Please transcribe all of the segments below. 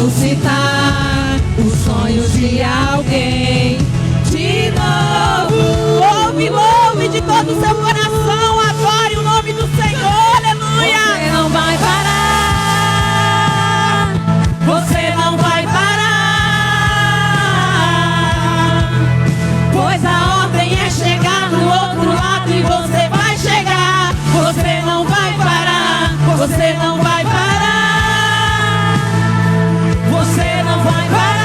ressuscitar os sonhos de alguém de novo. Louve, louve de todo o seu coração, adore o nome do Senhor, aleluia. Você não vai parar, você não vai parar, pois a ordem é chegar no outro lado e você vai chegar. Você não vai parar, você não vai parar, você não vai parar.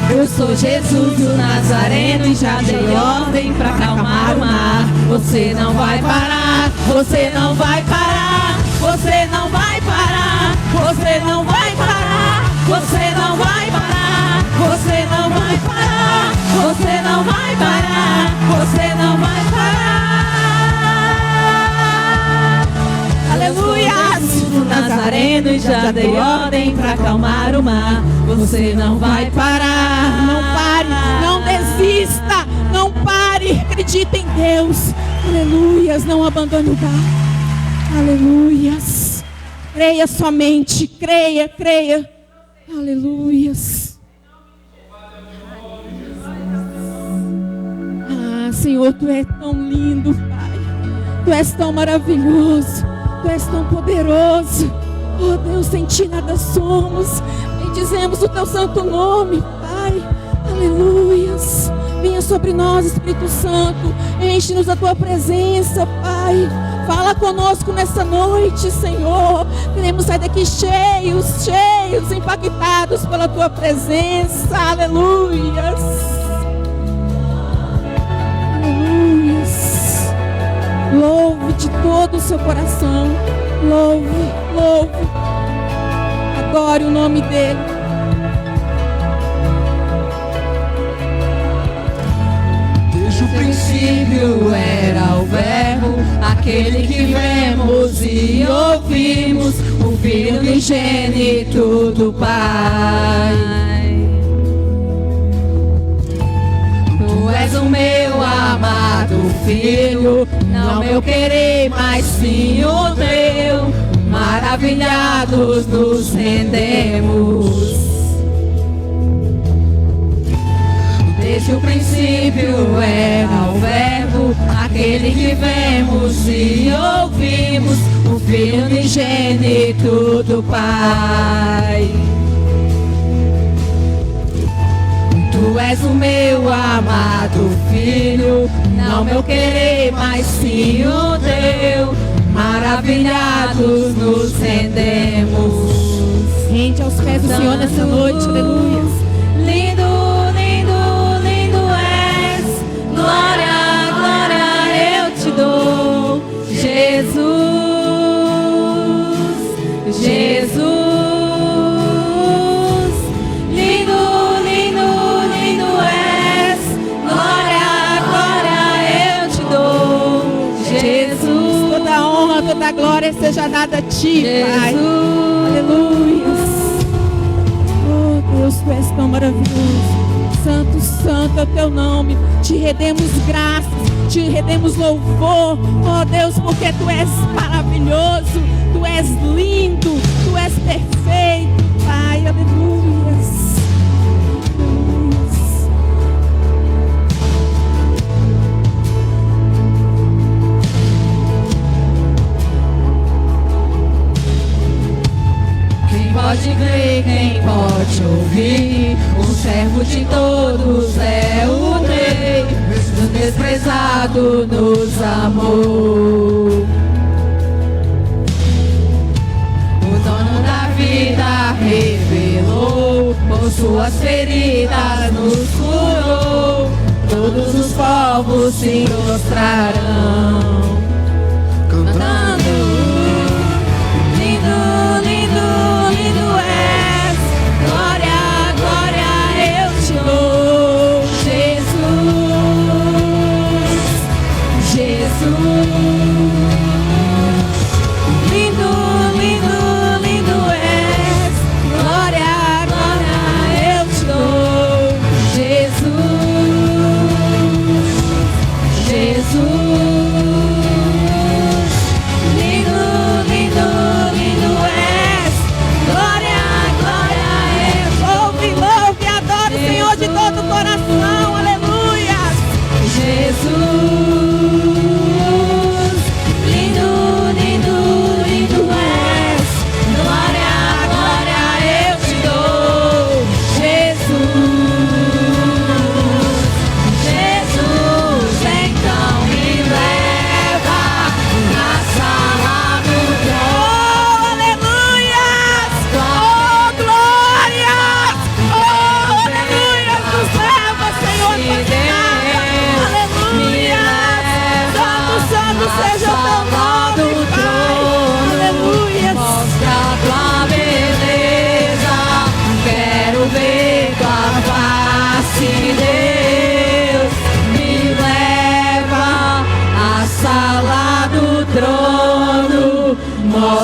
Eu sou Jesus o Nazareno e já dei ordem pra acalmar o mar. Você não vai parar, você não vai parar, você não vai parar, você não vai parar, você não vai parar, você não vai parar, você não vai parar, você não vai parar. Aleluia. Jesus Nazareno e já dei ordem pra acalmar o mar. Você não vai parar, Não pare, não desista, não pare, acredita em Deus, aleluias, não abandone o barco, aleluias, creia somente, creia, creia, aleluias. Ah, Senhor, Tu és tão lindo, Pai, Tu és tão maravilhoso, Tu és tão poderoso, oh Deus, sem Ti nada somos. Dizemos o Teu santo nome, Pai, aleluias. Venha sobre nós, Espírito Santo, enche-nos da Tua presença, Pai. Fala conosco nessa noite, Senhor. Queremos sair daqui cheios, cheios, impactados pela Tua presença, aleluias. Aleluias. Louve de todo o seu coração, louve, louve. Adore o nome dele. Desde o princípio era o verbo, aquele que vemos e ouvimos, o Filho unigênito do Pai. Tu és o meu amado Filho, não meu querer, mas sim o teu. Maravilhados nos rendemos. Desde o princípio era o verbo, aquele que vemos e ouvimos, o Filho unigênito do Pai. Tu és o meu amado Filho, não meu querer, mas sim o teu. Maravilhados nos rendemos. Rende aos pés do Senhor nessa noite, aleluia. Lindo, lindo, lindo és. Glória, glória eu te dou. Jesus, Jesus. Lindo, lindo, lindo és. Glória, glória eu te dou. Jesus. Toda honra, toda glória seja dada a Ti, Pai. Aleluia. Oh Deus, Tu és tão maravilhoso. Santo, santo é o Teu nome. Te rendemos graças, te rendemos louvor. Oh Deus, porque Tu és maravilhoso, Tu és lindo, Tu és perfeito, Pai. Aleluias. Pode crer, quem pode ouvir, o servo de todos é o Rei, o desprezado nos amou. O dono da vida revelou, por suas feridas nos curou, todos os povos se prostrarão, cantando. Lindo, lindo, lindo és. Glória, glória eu te dou. Jesus, Jesus. Lindo, lindo, lindo és. Glória, glória eu te dou. Jesus, Jesus. Lindo, lindo, lindo és.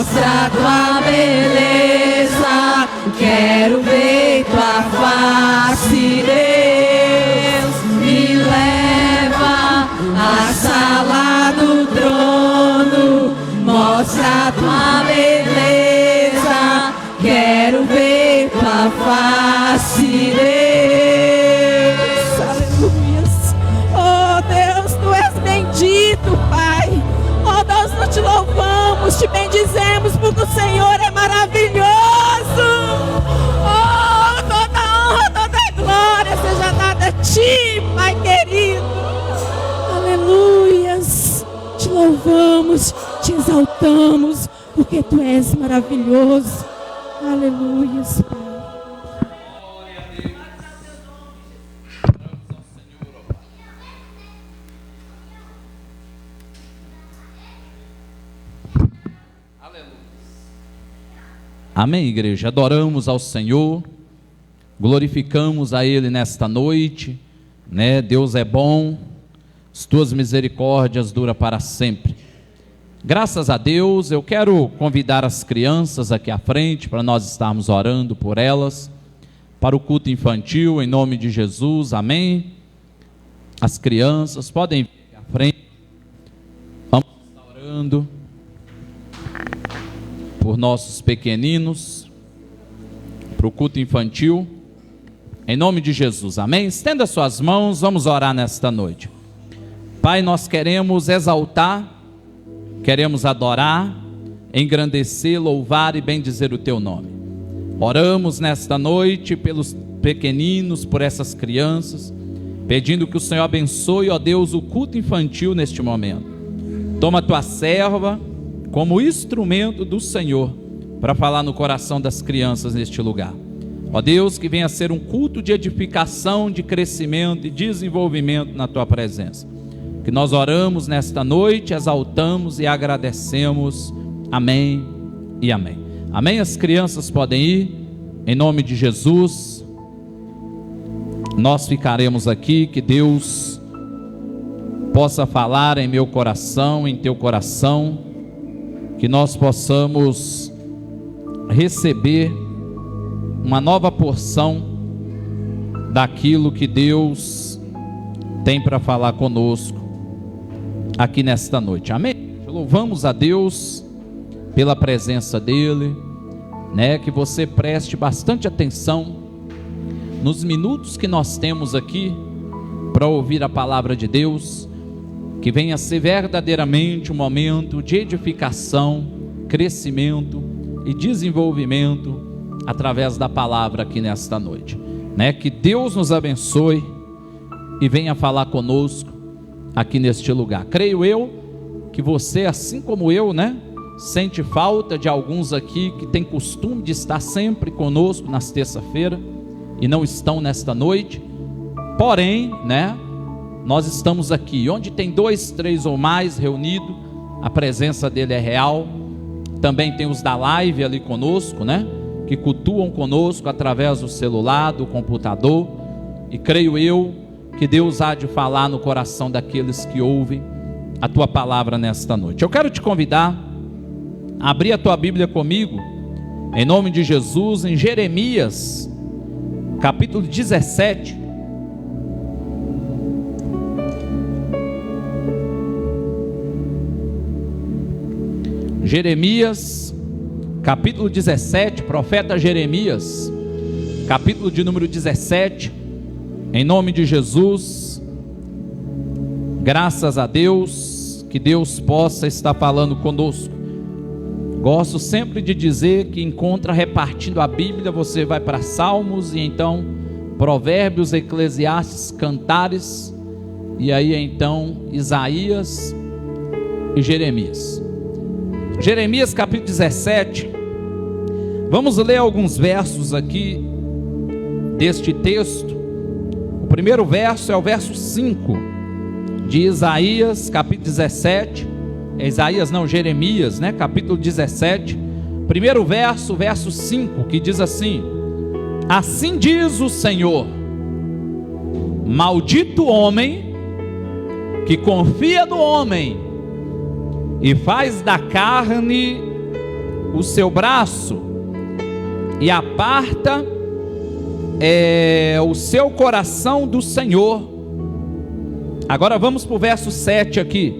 mostra tua beleza, quero ver tua face, Deus. Me leva à sala do trono, mostra tua beleza, quero ver tua face, Deus. Aleluias. Oh Deus, tu és bendito, Pai. Oh Deus, nós te louvamos, te bendizemos, porque o Senhor é maravilhoso. Oh, toda honra, toda glória seja dada a ti, Pai querido. Aleluias. Te louvamos, te exaltamos, porque tu és maravilhoso. Aleluias, Pai. Amém, igreja? Adoramos ao Senhor, glorificamos a Ele nesta noite, né? Deus é bom, as tuas misericórdias duram para sempre. Graças a Deus, eu quero convidar as crianças aqui à frente, para nós estarmos orando por elas, para o culto infantil, em nome de Jesus, amém? As crianças podem vir aqui à frente, vamos estar orando por nossos pequeninos, para o culto infantil, em nome de Jesus, amém? Estenda suas mãos, vamos orar nesta noite. Pai, nós queremos exaltar, queremos adorar, engrandecer, louvar e bendizer o teu nome. Oramos nesta noite pelos pequeninos, por essas crianças, pedindo que o Senhor abençoe, ó Deus, o culto infantil neste momento. Toma a tua serva como instrumento do Senhor para falar no coração das crianças neste lugar. Ó Deus, que venha ser um culto de edificação, de crescimento e desenvolvimento na tua presença. Que nós oramos nesta noite, exaltamos e agradecemos. Amém e amém. Amém? As crianças podem ir, em nome de Jesus. Nós ficaremos aqui, que Deus possa falar em meu coração, em teu coração, que nós possamos receber uma nova porção daquilo que Deus tem para falar conosco aqui nesta noite, amém? Louvamos a Deus pela presença dEle, né? Que você preste bastante atenção nos minutos que nós temos aqui para ouvir a palavra de Deus, que venha a ser verdadeiramente um momento de edificação, crescimento e desenvolvimento através da palavra aqui nesta noite, né? Que Deus nos abençoe e venha falar conosco aqui neste lugar. Creio eu que você, assim como eu, né, sente falta de alguns aqui que tem costume de estar sempre conosco nas terça-feira e não estão nesta noite. Porém, né, nós estamos aqui, onde tem 2, 3 ou mais reunidos, a presença dele é real. Também tem os da live ali conosco, né, que cultuam conosco através do celular, do computador, e creio eu que Deus há de falar no coração daqueles que ouvem a tua palavra nesta noite. Eu quero te convidar a abrir a tua Bíblia comigo, em nome de Jesus, em Jeremias, capítulo 17, Jeremias, capítulo 17, profeta Jeremias, capítulo de número 17, em nome de Jesus. Graças a Deus, que Deus possa estar falando conosco. Gosto sempre de dizer que encontra repartindo a Bíblia, você vai para Salmos e então Provérbios, Eclesiastes, Cantares, e aí então Isaías e Jeremias. Jeremias capítulo 17, vamos ler alguns versos aqui deste texto. O primeiro verso é o verso 5 de Isaías capítulo 17, Jeremias, né, capítulo 17, primeiro verso, verso 5, que diz assim: assim diz o Senhor, maldito o homem que confia no homem e faz da carne o seu braço e aparta o seu coração do Senhor. Agora vamos para o verso 7 aqui.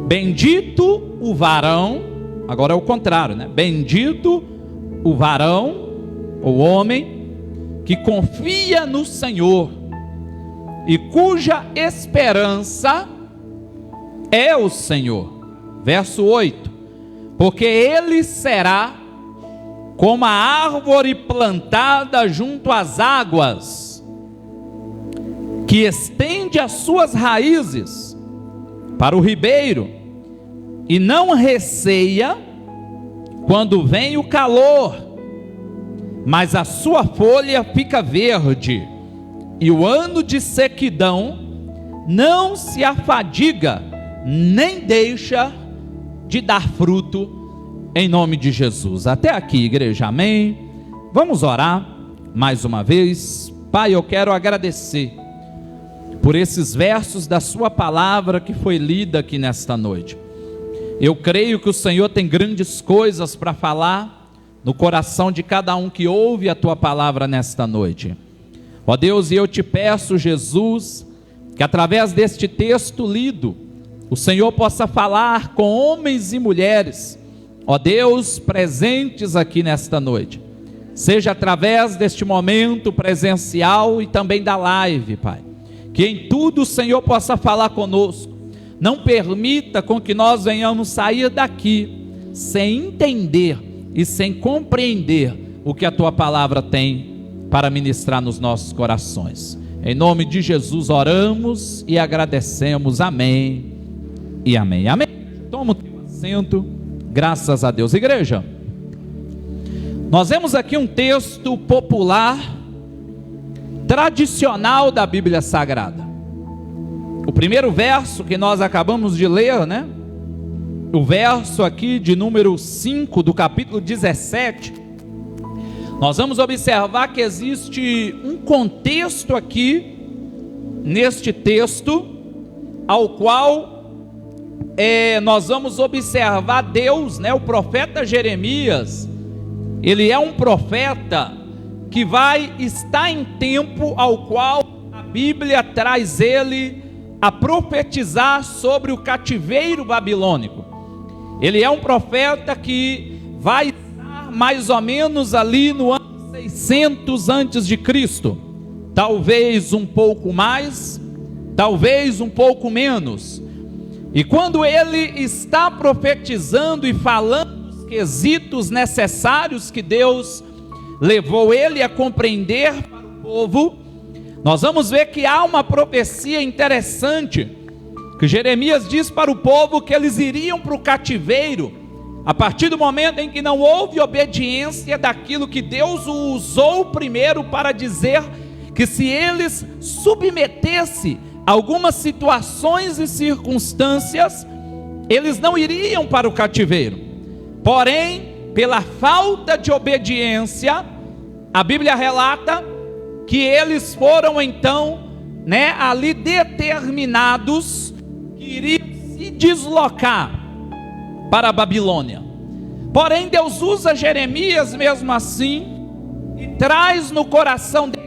Bendito o varão, agora é o contrário, né? Bendito o varão, o homem, que confia no Senhor e cuja esperança é o Senhor. Verso 8: porque ele será como a árvore plantada junto às águas, que estende as suas raízes para o ribeiro, e não receia quando vem o calor, mas a sua folha fica verde, e o ano de sequidão não se afadiga, nem deixa de dar fruto, em nome de Jesus. Até aqui, igreja, amém? Vamos orar mais uma vez. Pai, eu quero agradecer por esses versos da sua palavra que foi lida aqui nesta noite. Eu creio que o Senhor tem grandes coisas para falar no coração de cada um que ouve a tua palavra nesta noite. Ó Deus, e eu te peço, Jesus, que através deste texto lido, o Senhor possa falar com homens e mulheres, ó Deus, presentes aqui nesta noite, seja através deste momento presencial e também da live, Pai, que em tudo o Senhor possa falar conosco. Não permita com que nós venhamos sair daqui sem entender e sem compreender o que a tua palavra tem para ministrar nos nossos corações. Em nome de Jesus oramos e agradecemos. Amém e amém. Amém. Toma o teu assento. Graças a Deus. Igreja, nós vemos aqui um texto popular, tradicional da Bíblia Sagrada. O primeiro verso que nós acabamos de ler, né? O verso aqui de número 5 do capítulo 17. Nós vamos observar que existe um contexto aqui, neste texto, ao qual nós vamos observar Deus, né? O profeta Jeremias, ele é um profeta que vai estar em tempo ao qual a Bíblia traz ele a profetizar sobre o cativeiro babilônico. Ele é um profeta que vai estar mais ou menos ali no ano 600 antes de Cristo, talvez um pouco mais, talvez um pouco menos. E quando ele está profetizando e falando os quesitos necessários que Deus levou ele a compreender para o povo, nós vamos ver que há uma profecia interessante, que Jeremias diz para o povo que eles iriam para o cativeiro, a partir do momento em que não houve obediência daquilo que Deus usou primeiro para dizer, que se eles submetessem algumas situações e circunstâncias, eles não iriam para o cativeiro. Porém, pela falta de obediência, a Bíblia relata que eles foram então, ali determinados que iriam se deslocar para a Babilônia. Porém, Deus usa Jeremias mesmo assim e traz no coração deles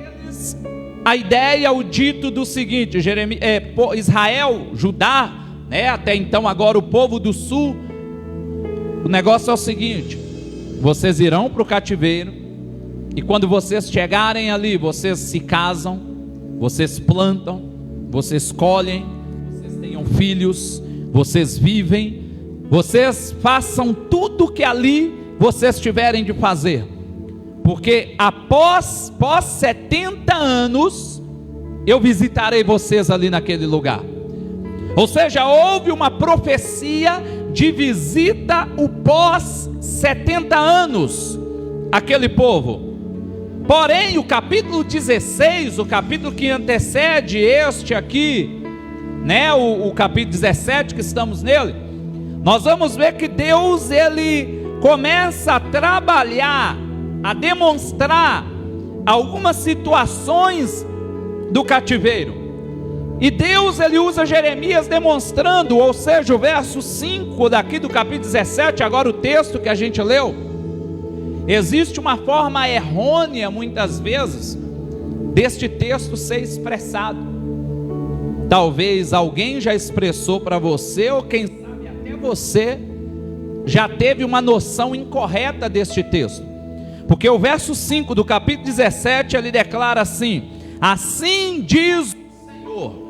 a ideia, o dito do seguinte: Israel, Judá, até então agora o povo do sul, o negócio é o seguinte: vocês irão para o cativeiro, e quando vocês chegarem ali, vocês se casam, vocês plantam, vocês colhem, vocês tenham filhos, vocês vivem, vocês façam tudo que ali vocês tiverem de fazer, porque pós 70 anos, eu visitarei vocês ali naquele lugar. Ou seja, houve uma profecia de visita o pós 70 anos, aquele povo. Porém, o capítulo 16, o capítulo que antecede este aqui, o capítulo 17 que estamos nele, nós vamos ver que Deus, ele começa a trabalhar, a demonstrar algumas situações do cativeiro. E Deus, ele usa Jeremias demonstrando, ou seja, o verso 5 daqui do capítulo 17, agora o texto que a gente leu. Existe uma forma errônea, muitas vezes, deste texto ser expressado. Talvez alguém já expressou para você, ou quem sabe até você já teve uma noção incorreta deste texto. Porque o verso 5 do capítulo 17, ele declara assim: assim diz o Senhor.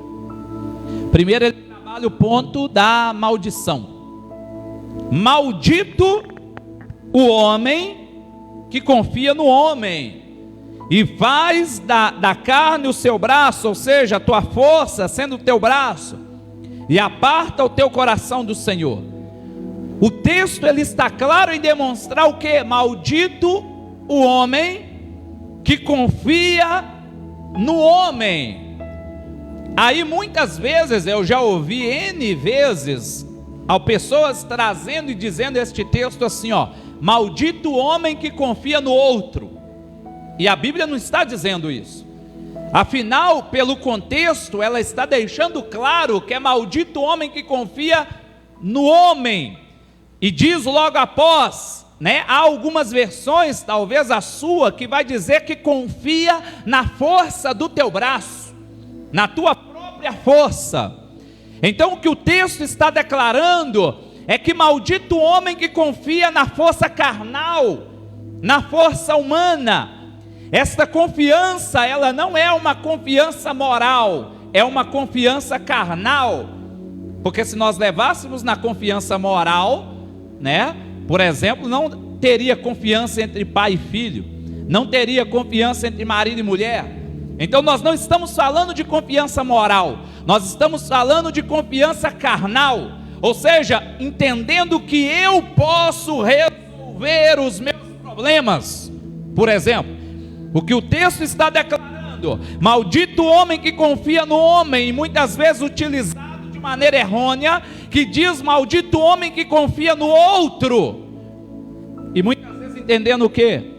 Primeiro ele trabalha o ponto da maldição. Maldito o homem que confia no homem e faz da carne o seu braço, ou seja, a tua força sendo o teu braço, e aparta o teu coração do Senhor. O texto ele está claro em demonstrar o que? Maldito o homem que confia no homem. Aí muitas vezes eu já ouvi N vezes pessoas trazendo e dizendo este texto assim, ó: maldito o homem que confia no outro. E a Bíblia não está dizendo isso. Afinal, pelo contexto, ela está deixando claro que é maldito o homem que confia no homem. E diz logo após, há algumas versões, talvez a sua, que vai dizer que confia na força do teu braço, na tua própria força. Então o que o texto está declarando é que maldito o homem que confia na força carnal, na força humana. Esta confiança, ela não é uma confiança moral, é uma confiança carnal. Porque se nós levássemos na confiança moral, por exemplo, não teria confiança entre pai e filho, não teria confiança entre marido e mulher. Então nós não estamos falando de confiança moral, nós estamos falando de confiança carnal, ou seja, entendendo que eu posso resolver os meus problemas. Por exemplo, o que o texto está declarando: maldito o homem que confia no homem, e muitas vezes utilizado de maneira errônea, que diz maldito o homem que confia no outro, e muitas vezes entendendo o quê?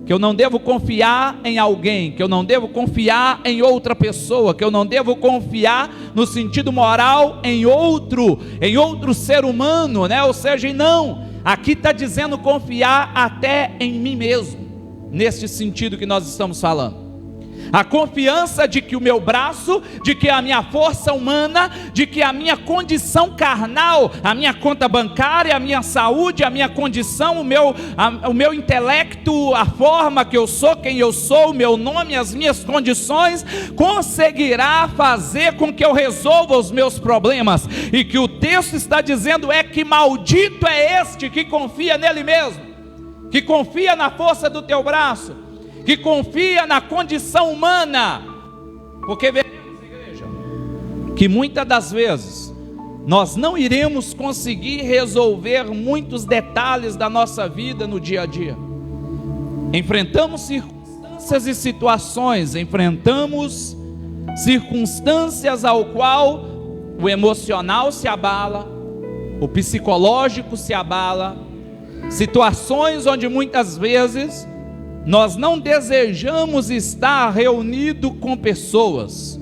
Que eu não devo confiar em alguém, que eu não devo confiar em outra pessoa, que eu não devo confiar no sentido moral em outro ser humano, ou seja, não, aqui está dizendo confiar até em mim mesmo, neste sentido que nós estamos falando. A confiança de que o meu braço, de que a minha força humana, de que a minha condição carnal, a minha conta bancária, a minha saúde, a minha condição, o meu intelecto, a forma que eu sou, quem eu sou, o meu nome, as minhas condições, conseguirá fazer com que eu resolva os meus problemas. E que o texto está dizendo é que maldito é este que confia nele mesmo, que confia na força do teu braço, que confia na condição humana. Porque veremos, igreja, que muitas das vezes nós não iremos conseguir resolver muitos detalhes da nossa vida no dia a dia. Enfrentamos circunstâncias e situações, enfrentamos circunstâncias ao qual o emocional se abala, o psicológico se abala, situações onde muitas vezes nós não desejamos estar reunido com pessoas,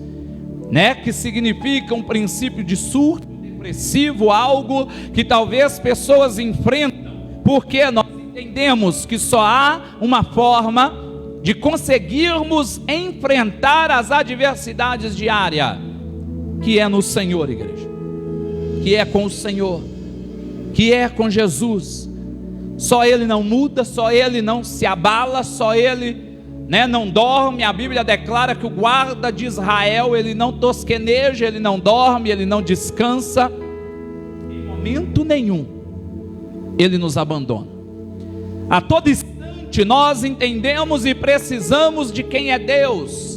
que significa um princípio de surto depressivo, algo que talvez pessoas enfrentam, porque nós entendemos que só há uma forma de conseguirmos enfrentar as adversidades diárias, que é no Senhor, igreja, que é com o Senhor, que é com Jesus. Só Ele não muda, só Ele não se abala, só Ele não dorme. A Bíblia declara que o guarda de Israel, ele não tosqueneja, ele não dorme, ele não descansa, em momento nenhum Ele nos abandona. A todo instante nós entendemos e precisamos de quem é Deus.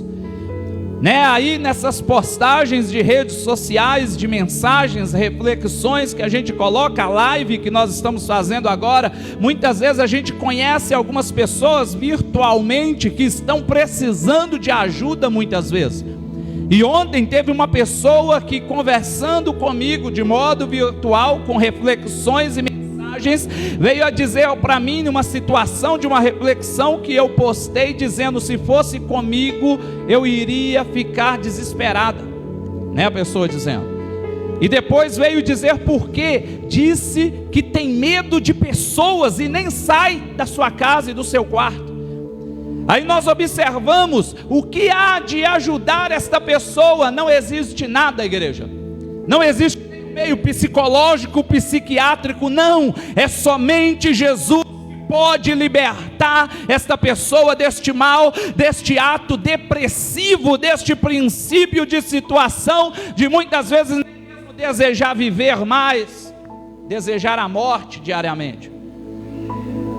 Aí nessas postagens de redes sociais, de mensagens, reflexões que a gente coloca, a live que nós estamos fazendo agora, muitas vezes a gente conhece algumas pessoas virtualmente que estão precisando de ajuda muitas vezes. E ontem teve uma pessoa que, conversando comigo de modo virtual, com reflexões e mensagens, veio a dizer para mim, numa situação de uma reflexão que eu postei, dizendo: se fosse comigo eu iria ficar desesperada, né, a pessoa dizendo. E depois veio dizer por quê. Disse que tem medo de pessoas e nem sai da sua casa e do seu quarto. Aí nós observamos o que há de ajudar esta pessoa. Não existe nada, igreja. Não existe meio psicológico, psiquiátrico, não. É somente Jesus que pode libertar esta pessoa deste mal, deste ato depressivo, deste princípio de situação, de muitas vezes nem mesmo desejar viver mais, desejar a morte diariamente.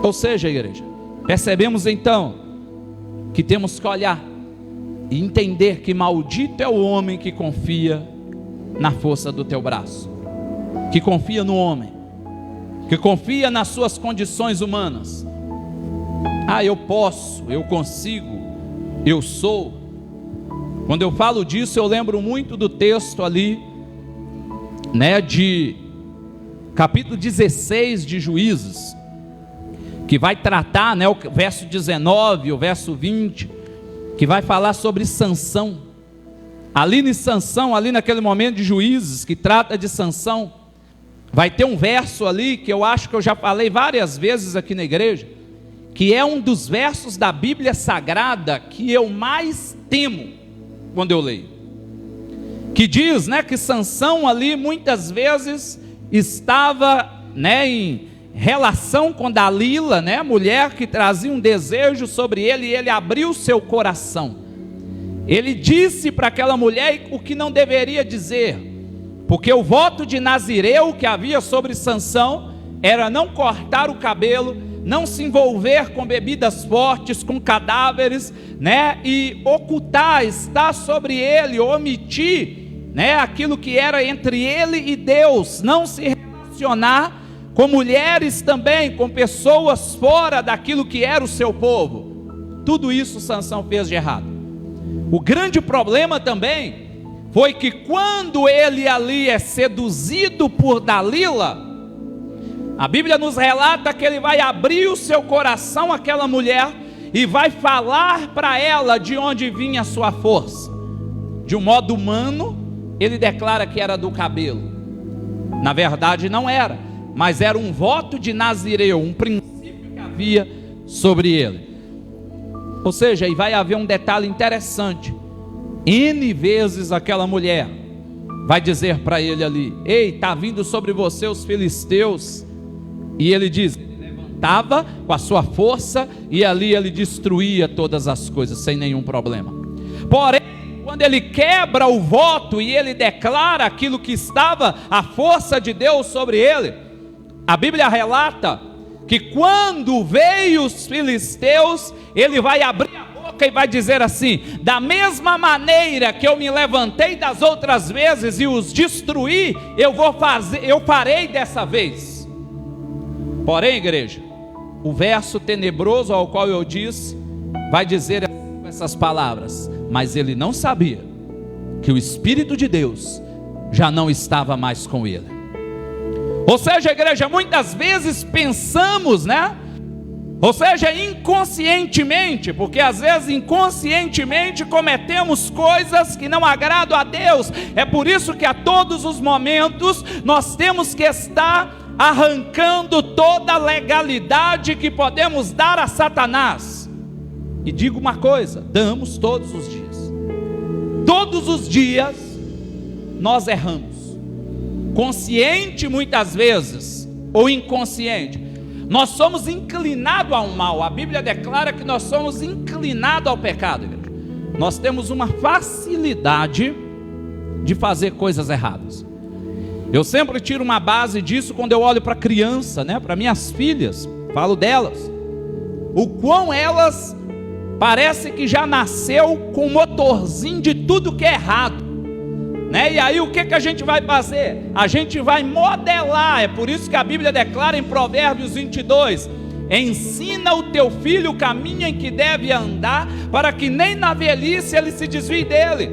Ou seja, igreja, percebemos então que temos que olhar e entender que maldito é o homem que confia na força do teu braço, que confia no homem, que confia nas suas condições humanas. Ah, eu posso, eu consigo, eu sou. Quando eu falo disso, eu lembro muito do texto ali, né, de capítulo 16 de Juízes, que vai tratar, né, o verso 19, o verso 20, que vai falar sobre Sansão. Ali em Sansão, ali naquele momento de Juízes, que trata de Sansão, vai ter um verso ali, que eu acho que eu já falei várias vezes aqui na igreja, que é um dos versos da Bíblia Sagrada que eu mais temo quando eu leio. Que diz, né, que Sansão ali muitas vezes estava, né, em relação com Dalila, né, a mulher que trazia um desejo sobre ele, e ele abriu seu coração. Ele disse para aquela mulher o que não deveria dizer, porque o voto de Nazireu que havia sobre Sansão era não cortar o cabelo, não se envolver com bebidas fortes, com cadáveres, né, e ocultar, estar sobre ele, omitir, né, aquilo que era entre ele e Deus, não se relacionar com mulheres também, com pessoas fora daquilo que era o seu povo. Tudo isso Sansão fez de errado. O grande problema também foi que quando ele ali é seduzido por Dalila, a Bíblia nos relata que ele vai abrir o seu coração àquela mulher e vai falar para ela de onde vinha a sua força. De um modo humano, ele declara que era do cabelo. Na verdade não era, mas era um voto de Nazireu, um princípio que havia sobre ele. Ou seja, aí vai haver um detalhe interessante. N vezes aquela mulher vai dizer para ele ali: ei, está vindo sobre você os filisteus. E ele diz, ele levantava com a sua força e ali ele destruía todas as coisas sem nenhum problema. Porém, quando ele quebra o voto e ele declara aquilo que estava a força de Deus sobre ele, a Bíblia relata que quando veio os filisteus, ele vai abrir a boca e vai dizer assim: da mesma maneira que eu me levantei das outras vezes e os destruí, eu farei dessa vez. Porém, igreja, o verso tenebroso ao qual eu disse, vai dizer essas palavras: mas ele não sabia que o Espírito de Deus já não estava mais com ele. Ou seja, igreja, muitas vezes pensamos, né? Ou seja, inconscientemente, porque às vezes inconscientemente cometemos coisas que não agradam a Deus. É por isso que a todos os momentos nós temos que estar arrancando toda a legalidade que podemos dar a Satanás. E digo uma coisa: damos todos os dias. Todos os dias nós erramos. Consciente muitas vezes, ou inconsciente, nós somos inclinados ao mal. A Bíblia declara que nós somos inclinados ao pecado, igreja. Nós temos uma facilidade de fazer coisas erradas. Eu sempre tiro uma base disso quando eu olho para criança, né? Para minhas filhas, falo delas, o quão elas parece que já nasceu com um motorzinho de tudo que é errado, né? E aí o que a gente vai fazer? A gente vai modelar. É por isso que a Bíblia declara em Provérbios 22: ensina o teu filho o caminho em que deve andar, para que nem na velhice ele se desvie dele.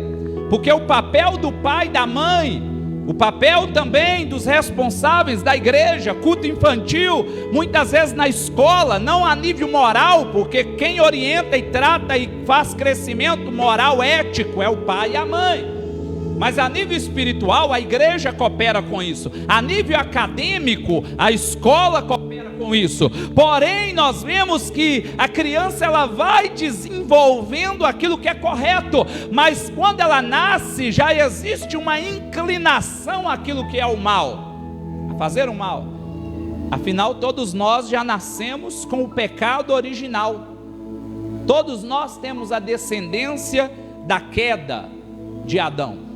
Porque o papel do pai e da mãe, o papel também dos responsáveis da igreja, culto infantil, muitas vezes na escola, não a nível moral, porque quem orienta e trata e faz crescimento moral, ético, é o pai e a mãe. Mas a nível espiritual, a igreja coopera com isso. A nível acadêmico, a escola coopera com isso. Porém, nós vemos que a criança, ela vai desenvolvendo aquilo que é correto, mas quando ela nasce, já existe uma inclinação àquilo que é o mal, a fazer o mal. Afinal, todos nós já nascemos com o pecado original. Todos nós temos a descendência da queda de Adão.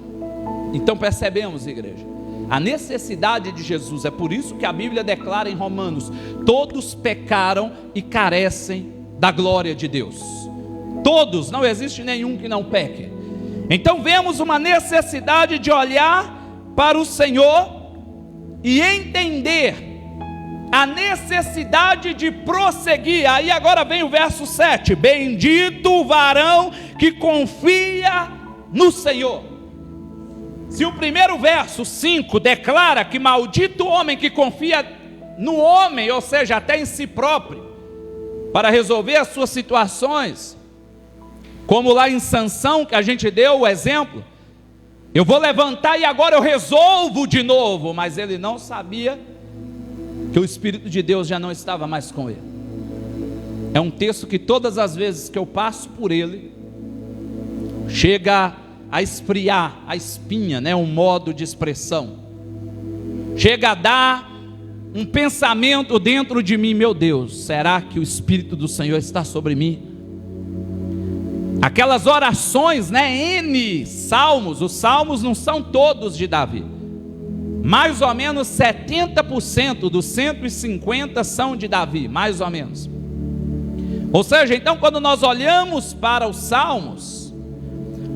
Então percebemos, igreja, a necessidade de Jesus. É por isso que a Bíblia declara em Romanos: todos pecaram e carecem da glória de Deus. Todos, não existe nenhum que não peque. Então vemos uma necessidade de olhar para o Senhor e entender a necessidade de prosseguir. Aí agora vem o verso 7: bendito o varão que confia no Senhor. Se o primeiro verso 5 declara que maldito o homem que confia no homem, ou seja, até em si próprio, para resolver as suas situações, como lá em Sansão, que a gente deu o exemplo, eu vou levantar e agora eu resolvo de novo, mas ele não sabia que o Espírito de Deus já não estava mais com ele. É um texto que todas as vezes que eu passo por ele, chega a esfriar a espinha, né? Um modo de expressão, chega a dar um pensamento dentro de mim: meu Deus, será que o Espírito do Senhor está sobre mim? Aquelas orações, né? N salmos, os salmos não são todos de Davi, mais ou menos 70% dos 150 são de Davi, mais ou menos. Ou seja, então quando nós olhamos para os salmos,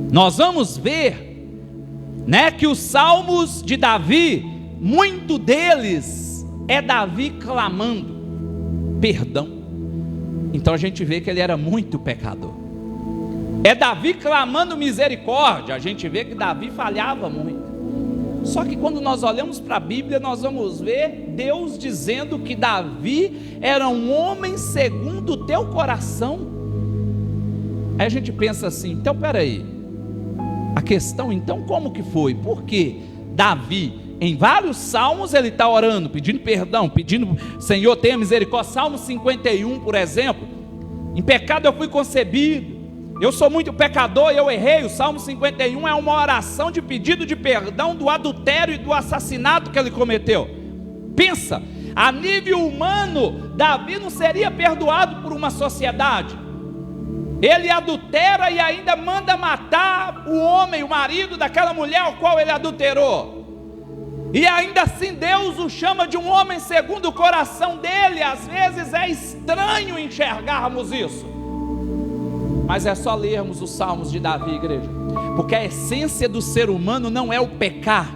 nós vamos ver, né, que os salmos de Davi, muito deles é Davi clamando perdão. Então a gente vê que ele era muito pecador. É Davi clamando misericórdia. A gente vê que Davi falhava muito. Só que quando nós olhamos para a Bíblia, nós vamos ver Deus dizendo que Davi era um homem segundo o teu coração. Aí a gente pensa assim: então peraí, a questão então como que foi? Porque Davi, em vários salmos, ele está orando, pedindo perdão, pedindo: Senhor, tenha misericórdia. Salmo 51, por exemplo: em pecado eu fui concebido, eu sou muito pecador e eu errei. O Salmo 51 é uma oração de pedido de perdão do adultério e do assassinato que ele cometeu. Pensa, a nível humano, Davi não seria perdoado por uma sociedade. Ele adultera e ainda manda matar o homem, o marido daquela mulher ao qual ele adulterou. E ainda assim Deus o chama de um homem segundo o coração dele. Às vezes é estranho enxergarmos isso, mas é só lermos os salmos de Davi, igreja, porque a essência do ser humano não é o pecar.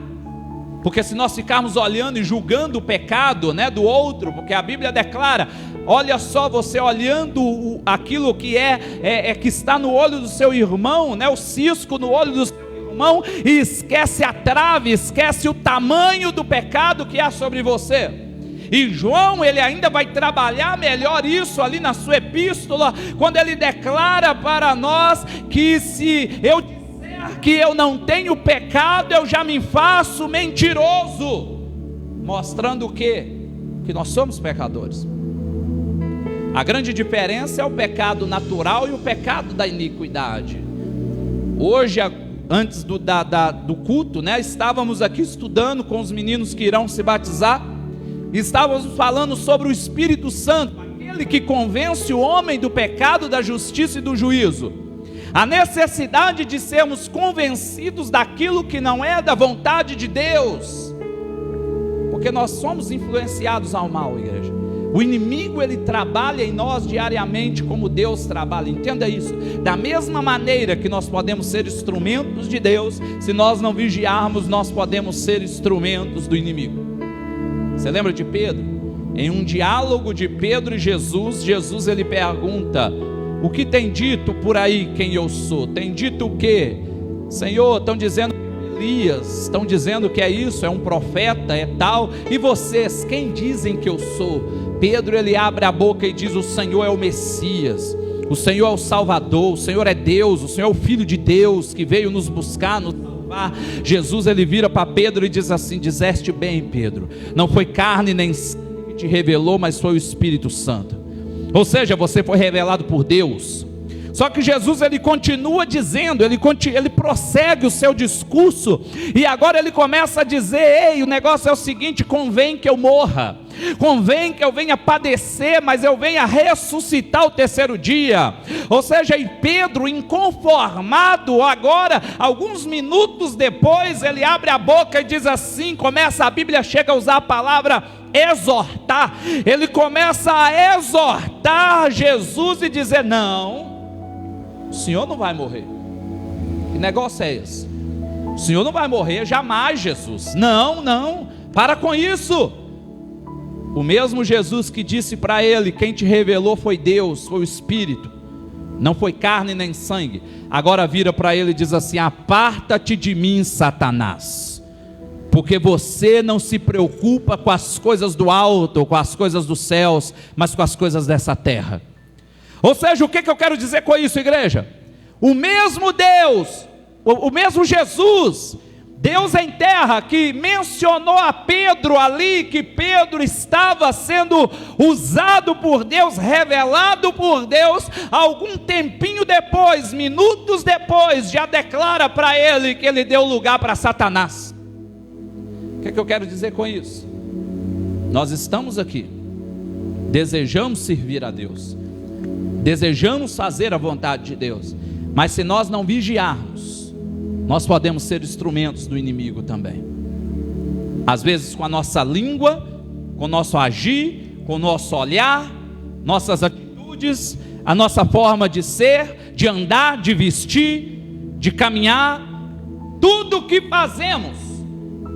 Porque se nós ficarmos olhando e julgando o pecado, né, do outro, porque a Bíblia declara: olha só, você olhando aquilo que que está no olho do seu irmão, né, o cisco no olho do seu irmão, e esquece a trave, esquece o tamanho do pecado que há sobre você. E João, ele ainda vai trabalhar melhor isso ali na sua epístola, quando ele declara para nós que se eu disser que eu não tenho pecado, eu já me faço mentiroso, mostrando o quê? Que nós somos pecadores. A grande diferença é o pecado natural e o pecado da iniquidade. Hoje, antes do culto, né, estávamos aqui estudando com os meninos que irão se batizar, e estávamos falando sobre o Espírito Santo, aquele que convence o homem do pecado, da justiça e do juízo. A necessidade de sermos convencidos daquilo que não é da vontade de Deus, porque nós somos influenciados ao mal, igreja. O inimigo, ele trabalha em nós diariamente como Deus trabalha. Entenda isso. Da mesma maneira que nós podemos ser instrumentos de Deus, se nós não vigiarmos, nós podemos ser instrumentos do inimigo. Você lembra de Pedro? Em um diálogo de Pedro e Jesus, Jesus ele pergunta: o que tem dito por aí quem eu sou? Tem dito o quê? Senhor, estão dizendo que é Elias, estão dizendo que é isso, é um profeta, é tal. E vocês, quem dizem que eu sou? Pedro, ele abre a boca e diz: o Senhor é o Messias, o Senhor é o Salvador, o Senhor é Deus, o Senhor é o Filho de Deus que veio nos buscar, nos salvar. triunfar, Jesus ele vira para Pedro e diz assim: dizeste bem, Pedro, não foi carne nem sangue que te revelou, mas foi o Espírito Santo. Ou seja, você foi revelado por Deus. Só que Jesus ele continua dizendo, ele prossegue o seu discurso, e agora ele começa a dizer: ei, o negócio é o seguinte, convém que eu morra, convém que eu venha padecer, mas eu venha ressuscitar o terceiro dia. Ou seja, e Pedro, inconformado, agora, alguns minutos depois, ele abre a boca e diz assim, a Bíblia chega a usar a palavra exortar, ele começa a exortar Jesus e dizer: não, o Senhor não vai morrer. Que negócio é esse? O Senhor não vai morrer jamais, Jesus. Não, para com isso. O mesmo Jesus que disse para ele: quem te revelou foi Deus, foi o Espírito, não foi carne nem sangue. Agora vira para ele e diz assim: aparta-te de mim, Satanás, porque você não se preocupa com as coisas do alto, com as coisas dos céus, mas com as coisas dessa terra. Ou seja, o que eu quero dizer com isso, igreja? O mesmo Deus, o mesmo Jesus, Deus em terra, que mencionou a Pedro ali, que Pedro estava sendo usado por Deus, revelado por Deus, algum tempinho depois, minutos depois, já declara para ele que ele deu lugar para Satanás. O que eu quero dizer com isso? Nós estamos aqui, desejamos servir a Deus, desejamos fazer a vontade de Deus, mas se nós não vigiarmos, nós podemos ser instrumentos do inimigo também. Às vezes com a nossa língua, com o nosso agir, com o nosso olhar, nossas atitudes, a nossa forma de ser, de andar, de vestir, de caminhar, tudo o que fazemos,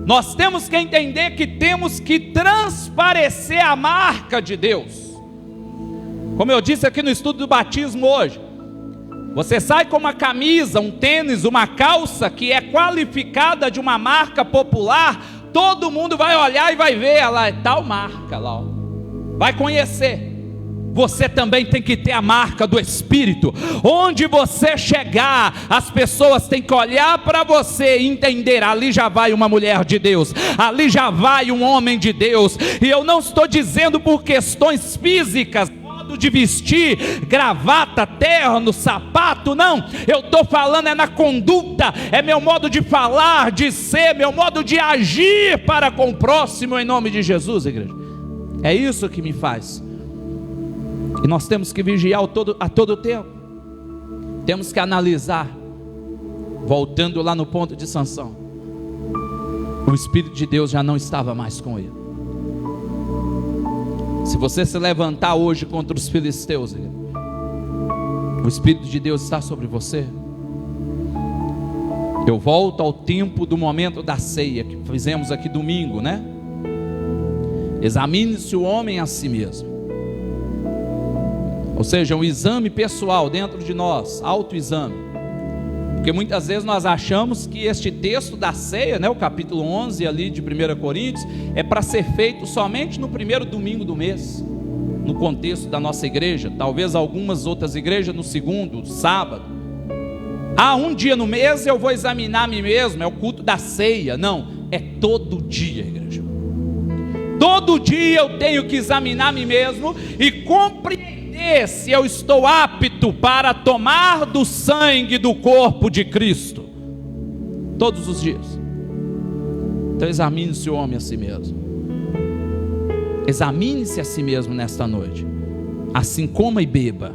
nós temos que entender que temos que transparecer a marca de Deus. Como eu disse aqui no estudo do batismo hoje, você sai com uma camisa, um tênis, uma calça que é qualificada de uma marca popular, todo mundo vai olhar e vai ver, ela é tal marca lá, ó. Vai conhecer. Você também tem que ter a marca do Espírito. Onde você chegar, as pessoas têm que olhar para você e entender: ali já vai uma mulher de Deus, ali já vai um homem de Deus. E eu não estou dizendo por questões físicas, de vestir, gravata, terno, sapato, não, eu estou falando é na conduta, é meu modo de falar, de ser, meu modo de agir para com o próximo, em nome de Jesus, igreja. É isso que me faz. E nós temos que vigiar a todo tempo, temos que analisar. Voltando lá no ponto de Sansão, o Espírito de Deus já não estava mais com ele. Se você se levantar hoje contra os filisteus, o Espírito de Deus está sobre você. Eu volto ao tempo do momento da ceia, que fizemos aqui domingo, né? Examine-se o homem a si mesmo. Ou seja, um exame pessoal dentro de nós, autoexame. Porque muitas vezes nós achamos que este texto da ceia, né, o capítulo 11 ali de 1 Coríntios, é para ser feito somente no primeiro domingo do mês, no contexto da nossa igreja, talvez algumas outras igrejas no segundo, sábado. Um dia no mês eu vou examinar a mim mesmo, é o culto da ceia. Não, é todo dia, igreja. Todo dia eu tenho que examinar a mim mesmo e compreender se eu estou apto para tomar do sangue do corpo de Cristo, todos os dias. Então examine-se o homem a si mesmo. Examine-se a si mesmo nesta noite. Assim coma e beba.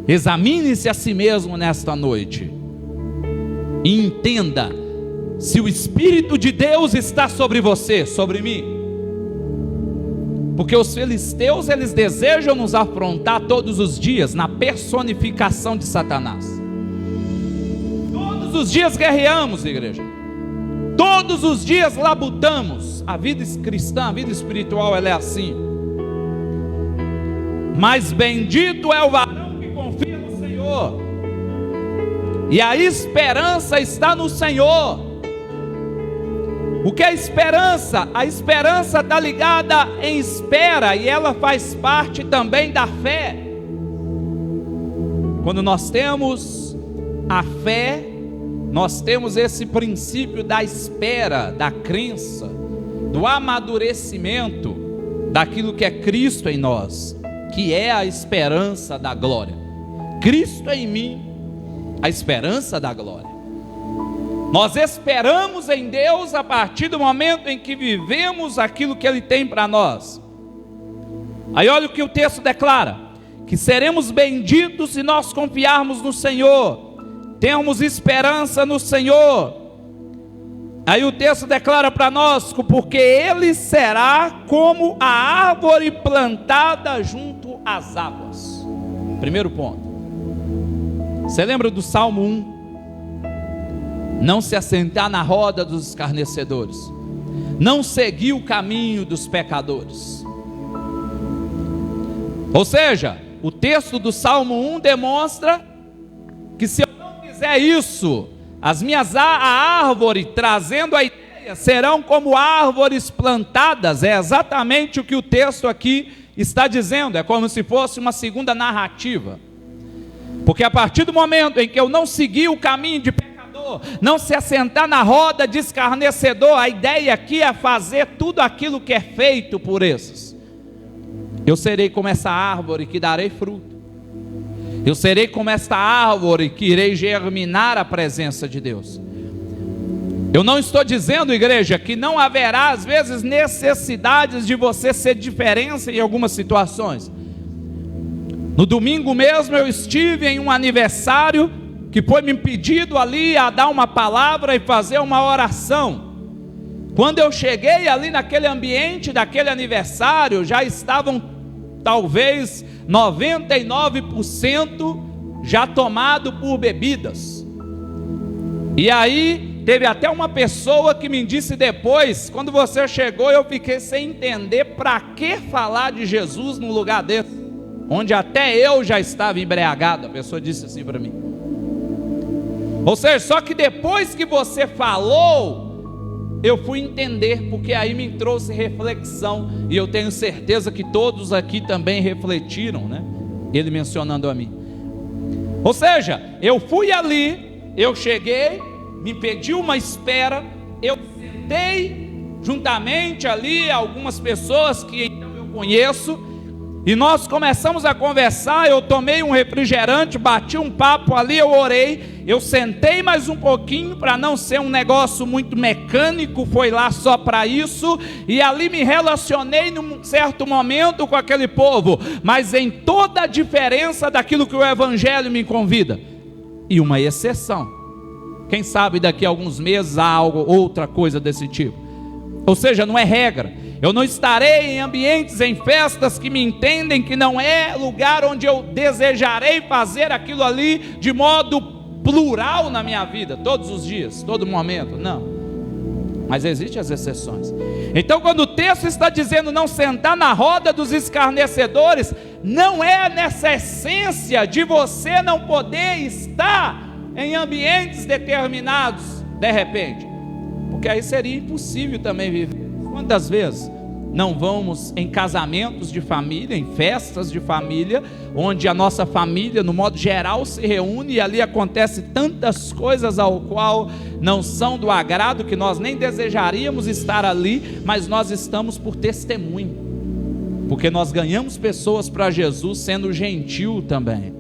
Examine-se a si mesmo nesta noite e entenda se o Espírito de Deus está sobre você, sobre mim. Porque os filisteus, eles desejam nos afrontar todos os dias na personificação de Satanás. Todos os dias guerreamos, igreja. Todos os dias labutamos. A vida cristã, a vida espiritual, ela é assim. Mas bendito é o varão que confia no Senhor, e a esperança está no Senhor. O que é esperança? A esperança está ligada em espera, e ela faz parte também da fé. Quando nós temos a fé, nós temos esse princípio da espera, da crença, do amadurecimento daquilo que é Cristo em nós, que é a esperança da glória. Cristo em mim, a esperança da glória. Nós esperamos em Deus a partir do momento em que vivemos aquilo que Ele tem para nós. Aí olha o que o texto declara: que seremos benditos se nós confiarmos no Senhor, temos esperança no Senhor. Aí o texto declara para nós: porque Ele será como a árvore plantada junto às águas. Primeiro ponto. Você lembra do Salmo 1? Não se assentar na roda dos escarnecedores, não seguir o caminho dos pecadores. Ou seja, o texto do Salmo 1 demonstra que se eu não fizer isso, a árvore trazendo a ideia serão como árvores plantadas. É exatamente o que o texto aqui está dizendo. É como se fosse uma segunda narrativa. Porque a partir do momento em que eu não seguir o caminho de pecador, não se assentar na roda de escarnecedor, a ideia aqui é fazer tudo aquilo que é feito por esses. Eu serei como essa árvore que darei fruto. Eu serei como esta árvore que irei germinar a presença de Deus. Eu não estou dizendo, igreja, que não haverá às vezes necessidades de você ser diferença em algumas situações. No domingo mesmo eu estive em um aniversário que foi me pedido ali a dar uma palavra e fazer uma oração. Quando eu cheguei ali naquele ambiente daquele aniversário, já estavam talvez 99% já tomado por bebidas. E aí teve até uma pessoa que me disse depois: quando você chegou eu fiquei sem entender para que falar de Jesus num lugar desse, onde até eu já estava embriagado. A pessoa disse assim para mim. Ou seja, só que depois que você falou, eu fui entender, porque aí me trouxe reflexão, e eu tenho certeza que todos aqui também refletiram, né? Ele mencionando a mim. Ou seja, eu fui ali, eu cheguei, me pediu uma espera, eu sentei juntamente ali algumas pessoas que então eu conheço, e nós começamos a conversar. Eu tomei um refrigerante, bati um papo ali, eu orei, eu sentei mais um pouquinho para não ser um negócio muito mecânico, foi lá só para isso, e ali me relacionei num certo momento com aquele povo, mas em toda a diferença daquilo que o Evangelho me convida, e uma exceção. Quem sabe daqui a alguns meses há outra coisa desse tipo. Ou seja, não é regra. Eu não estarei em ambientes, em festas que me entendem que não é lugar onde eu desejarei fazer aquilo ali de modo plural na minha vida, todos os dias, todo momento, não. Mas existem as exceções. Então quando o texto está dizendo não sentar na roda dos escarnecedores, não é nessa essência de você não poder estar em ambientes determinados de repente, porque aí seria impossível também viver. Quantas vezes não vamos em casamentos de família, em festas de família, onde a nossa família, no modo geral, se reúne, e ali acontece tantas coisas ao qual não são do agrado, que nós nem desejaríamos estar ali, mas nós estamos por testemunho, porque nós ganhamos pessoas para Jesus sendo gentil também,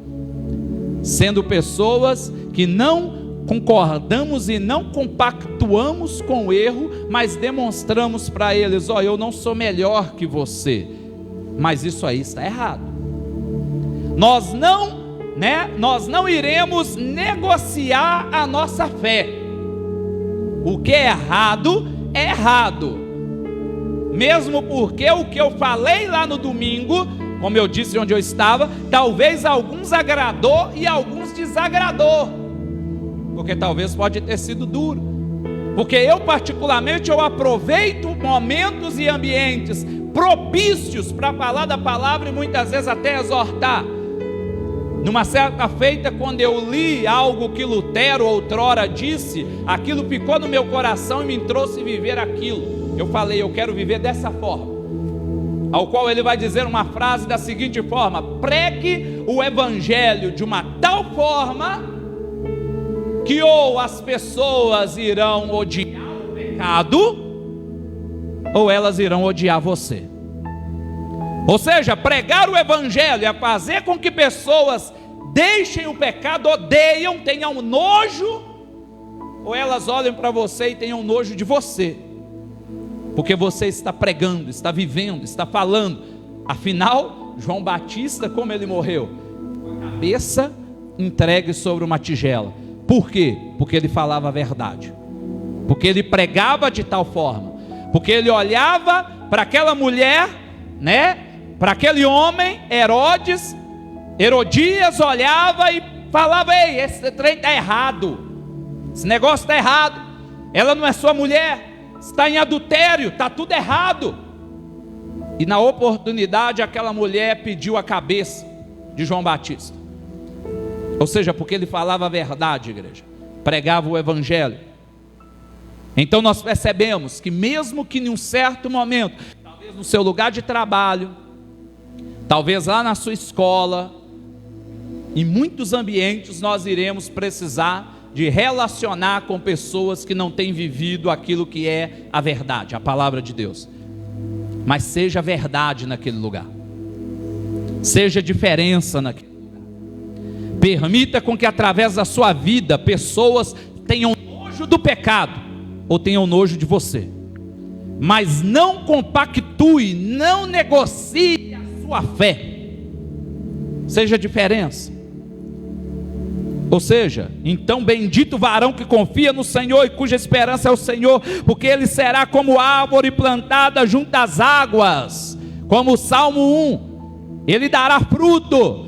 sendo pessoas que não concordamos e não compactuamos com o erro, mas demonstramos para eles: ó, eu não sou melhor que você, mas isso aí está errado. Nós não iremos negociar a nossa fé. O que é errado, mesmo porque o que eu falei lá no domingo, como eu disse onde eu estava, talvez alguns agradou e alguns desagradou, porque talvez pode ter sido duro, porque eu particularmente eu aproveito momentos e ambientes propícios para falar da palavra e muitas vezes até exortar. Numa certa feita, quando eu li algo que Lutero outrora disse, aquilo ficou no meu coração e me trouxe viver aquilo. Eu falei: eu quero viver dessa forma, ao qual ele vai dizer uma frase da seguinte forma: pregue o evangelho de uma tal forma que ou as pessoas irão odiar o pecado, ou elas irão odiar você. Ou seja, pregar o evangelho é fazer com que pessoas deixem o pecado, odeiam, tenham nojo, ou elas olhem para você e tenham nojo de você, porque você está pregando, está vivendo, está falando. Afinal, João Batista, como ele morreu? Com a cabeça entregue sobre uma tigela. Por quê? Porque ele falava a verdade, porque ele pregava de tal forma, porque ele olhava para aquela mulher, né? Para aquele homem, Herodias olhava e falava: ei, esse trem está errado, esse negócio está errado, ela não é sua mulher, está em adultério, está tudo errado. E na oportunidade aquela mulher pediu a cabeça de João Batista. Ou seja, porque ele falava a verdade, igreja, pregava o evangelho. Então nós percebemos que mesmo que em um certo momento, talvez no seu lugar de trabalho, talvez lá na sua escola, em muitos ambientes nós iremos precisar de relacionar com pessoas que não têm vivido aquilo que é a verdade, a palavra de Deus. Mas seja verdade naquele lugar, seja diferença naquele lugar. Permita com que através da sua vida pessoas tenham nojo do pecado ou tenham nojo de você, mas não compactue, não negocie a sua fé. Seja diferença. Ou seja, então bendito o varão que confia no Senhor e cuja esperança é o Senhor, porque ele será como árvore plantada junto às águas, como o Salmo 1, ele dará fruto,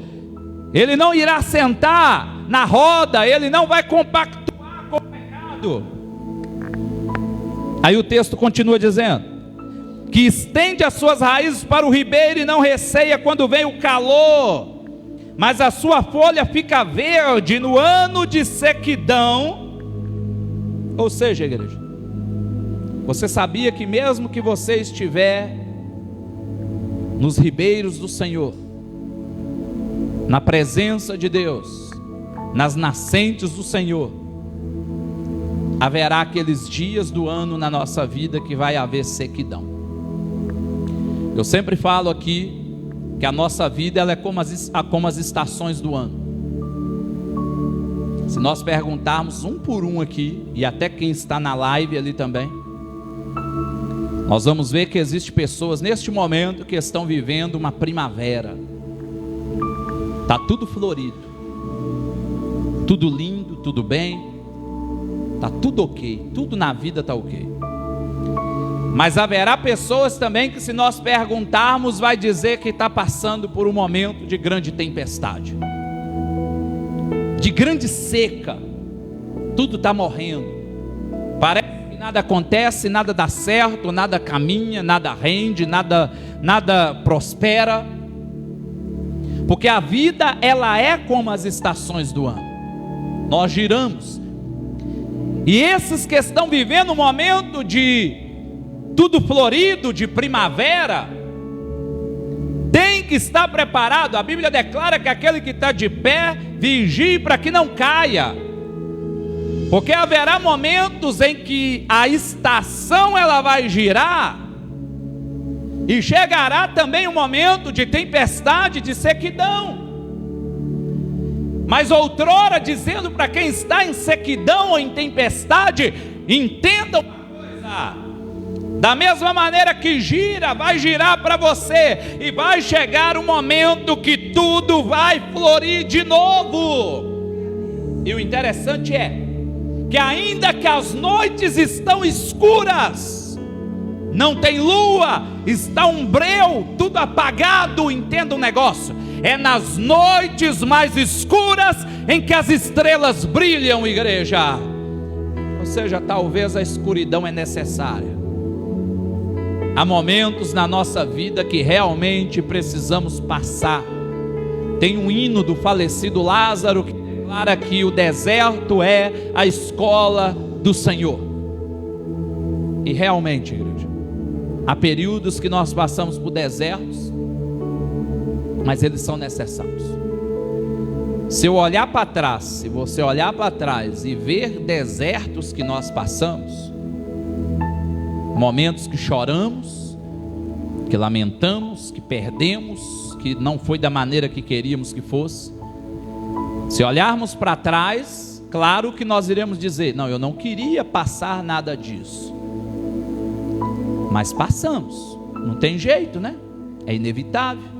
ele não irá sentar na roda, ele não vai compactuar com o pecado. Aí o texto continua dizendo, que estende as suas raízes para o ribeiro e não receia quando vem o calor, mas a sua folha fica verde no ano de sequidão. Ou seja, igreja, você sabia que mesmo que você estiver nos ribeiros do Senhor, na presença de Deus, nas nascentes do Senhor, haverá aqueles dias do ano na nossa vida que vai haver sequidão. Eu sempre falo aqui que a nossa vida ela é como as estações do ano. Se nós perguntarmos um por um aqui, e até quem está na live ali também, nós vamos ver que existem pessoas neste momento que estão vivendo uma primavera. Está tudo florido, tudo lindo, tudo bem, está tudo ok, tudo na vida está ok. Mas haverá pessoas também que, se nós perguntarmos, vai dizer que está passando por um momento de grande tempestade, de grande seca, tudo está morrendo, parece que nada acontece, nada dá certo, nada caminha, nada rende, nada prospera, porque a vida ela é como as estações do ano, nós giramos, e esses que estão vivendo um momento de tudo florido, de primavera, tem que estar preparado. A Bíblia declara que aquele que está de pé, vigie para que não caia, porque haverá momentos em que a estação ela vai girar, e chegará também um momento de tempestade, de sequidão. Mas outrora, dizendo para quem está em sequidão ou em tempestade, entenda uma coisa: da mesma maneira que gira, vai girar para você, e vai chegar um momento que tudo vai florir de novo. E o interessante é que ainda que as noites estão escuras, não tem lua, está um breu, tudo apagado, entenda um negócio, é nas noites mais escuras em que as estrelas brilham, igreja. Ou seja, talvez a escuridão é necessária. Há momentos na nossa vida que realmente precisamos passar. Tem um hino do falecido Lázaro que declara que o deserto é a escola do Senhor. E realmente, igreja, há períodos que nós passamos por desertos, mas eles são necessários. Se eu olhar para trás, se você olhar para trás e ver desertos que nós passamos, momentos que choramos, que lamentamos, que perdemos, que não foi da maneira que queríamos que fosse, se olharmos para trás, claro que nós iremos dizer: não, eu não queria passar nada disso, mas passamos, não tem jeito, né? É inevitável.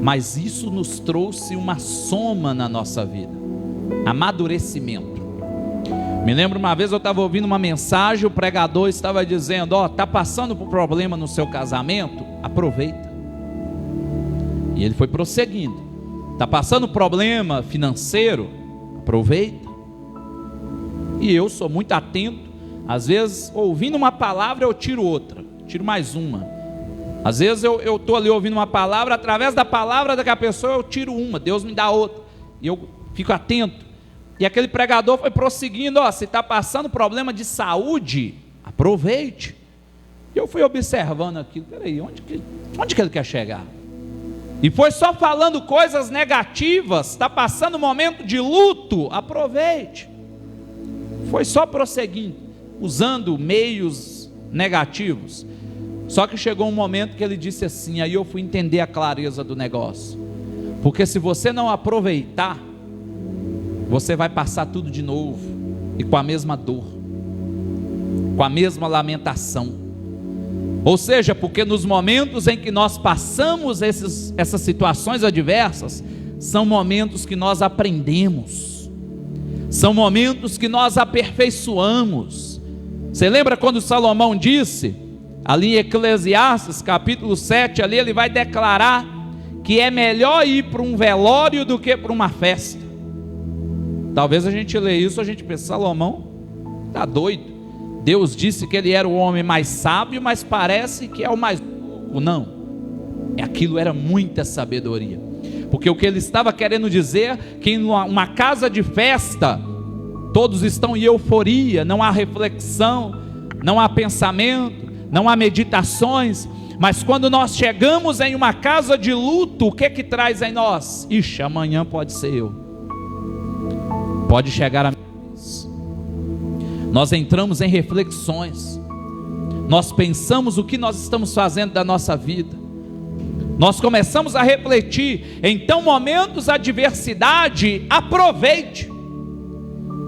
Mas isso nos trouxe uma soma na nossa vida, amadurecimento. Me lembro uma vez eu estava ouvindo uma mensagem, o pregador estava dizendo: está passando por problema no seu casamento? Aproveita. E ele foi prosseguindo. Está passando problema financeiro? Aproveita. E eu sou muito atento, às vezes ouvindo uma palavra eu tiro outra, tiro mais uma. Às vezes eu estou ali ouvindo uma palavra, através da palavra daquela pessoa eu tiro uma, Deus me dá outra, e eu fico atento. E aquele pregador foi prosseguindo: se está passando problema de saúde, aproveite. E eu fui observando aquilo, peraí, onde que ele quer chegar? E foi só falando coisas negativas. Está passando um momento de luto, aproveite. Foi só prosseguindo, usando meios negativos. Só que chegou um momento que ele disse assim, aí eu fui entender a clareza do negócio. Porque se você não aproveitar, você vai passar tudo de novo, e com a mesma dor, com a mesma lamentação. Ou seja, porque nos momentos em que nós passamos essas situações adversas, são momentos que nós aprendemos, são momentos que nós aperfeiçoamos. Você lembra quando Salomão disse, ali em Eclesiastes capítulo 7, ali ele vai declarar que é melhor ir para um velório do que para uma festa. Talvez a gente lê isso, a gente pensa, Salomão está doido. Deus disse que ele era o homem mais sábio, mas parece que é o mais louco. Não, aquilo era muita sabedoria, porque o que ele estava querendo dizer, que em uma casa de festa, todos estão em euforia, não há reflexão, não há pensamento, não há meditações. Mas quando nós chegamos em uma casa de luto, o que que traz em nós? Ixi, amanhã pode ser eu, pode chegar a minha vez. Nós entramos em reflexões, nós pensamos o que nós estamos fazendo da nossa vida, nós começamos a refletir. Então, momentos de adversidade, aproveite,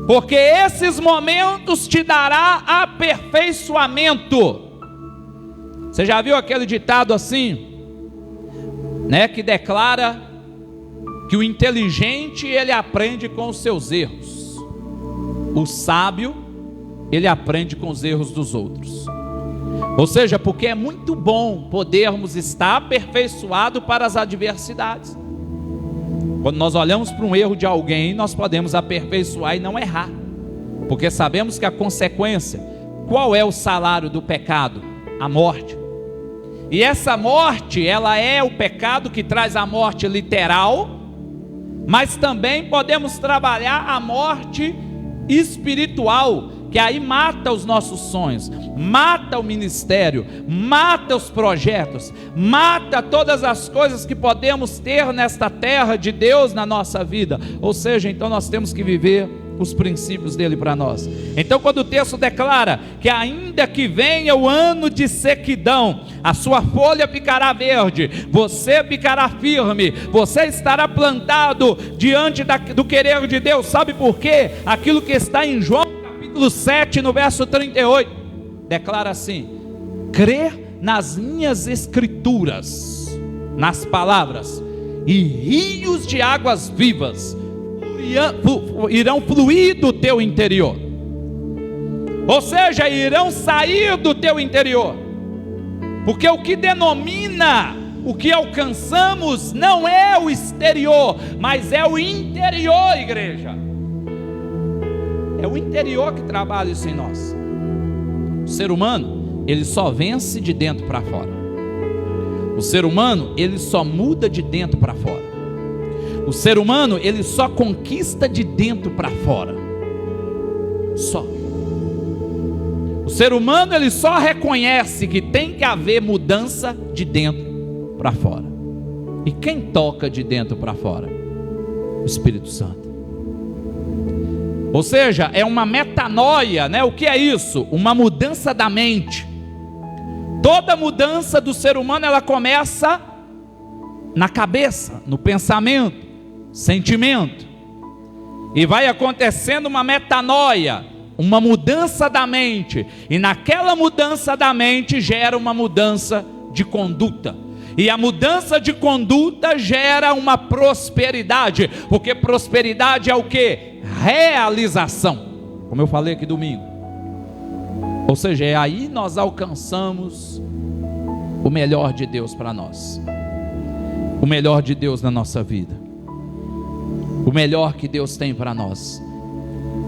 porque esses momentos te dará aperfeiçoamento. Você já viu aquele ditado assim, né, que declara que o inteligente ele aprende com os seus erros, o sábio ele aprende com os erros dos outros. Ou seja, porque é muito bom podermos estar aperfeiçoados para as adversidades. Quando nós olhamos para um erro de alguém, nós podemos aperfeiçoar e não errar, porque sabemos que a consequência, qual é o salário do pecado? A morte. E essa morte, ela é o pecado que traz a morte literal, mas também podemos trabalhar a morte espiritual, que aí mata os nossos sonhos, mata o ministério, mata os projetos, mata todas as coisas que podemos ter nesta terra de Deus na nossa vida. Ou seja, então nós temos que viver os princípios dele para nós. Então, quando o texto declara que ainda que venha o ano de sequidão, a sua folha ficará verde, você ficará firme, você estará plantado diante do querer de Deus. Sabe por quê? Aquilo que está em João capítulo 7, no verso 38, declara assim: crer nas minhas escrituras, nas palavras, e rios de águas vivas irão fluir do teu interior. Ou seja, irão sair do teu interior, porque o que denomina o que alcançamos não é o exterior, mas é o interior, igreja. É o interior que trabalha isso em nós. O ser humano, ele só vence de dentro para fora. O ser humano, ele só muda de dentro para fora. O ser humano, ele só conquista de dentro para fora. Só. O ser humano, ele só reconhece que tem que haver mudança de dentro para fora. E quem toca de dentro para fora? o Espírito Santo. Ou seja, é uma metanoia, né? O que é isso? Uma mudança da mente. Toda mudança do ser humano, ela começa na cabeça, no pensamento, sentimento. E vai acontecendo uma metanoia, uma mudança da mente. E naquela mudança da mente gera uma mudança de conduta. E a mudança de conduta gera uma prosperidade. Porque prosperidade é o quê? Realização. Como eu falei aqui domingo. Ou seja, é aí nós alcançamos o melhor de Deus para nós. O melhor de Deus na nossa vida. O melhor que Deus tem para nós.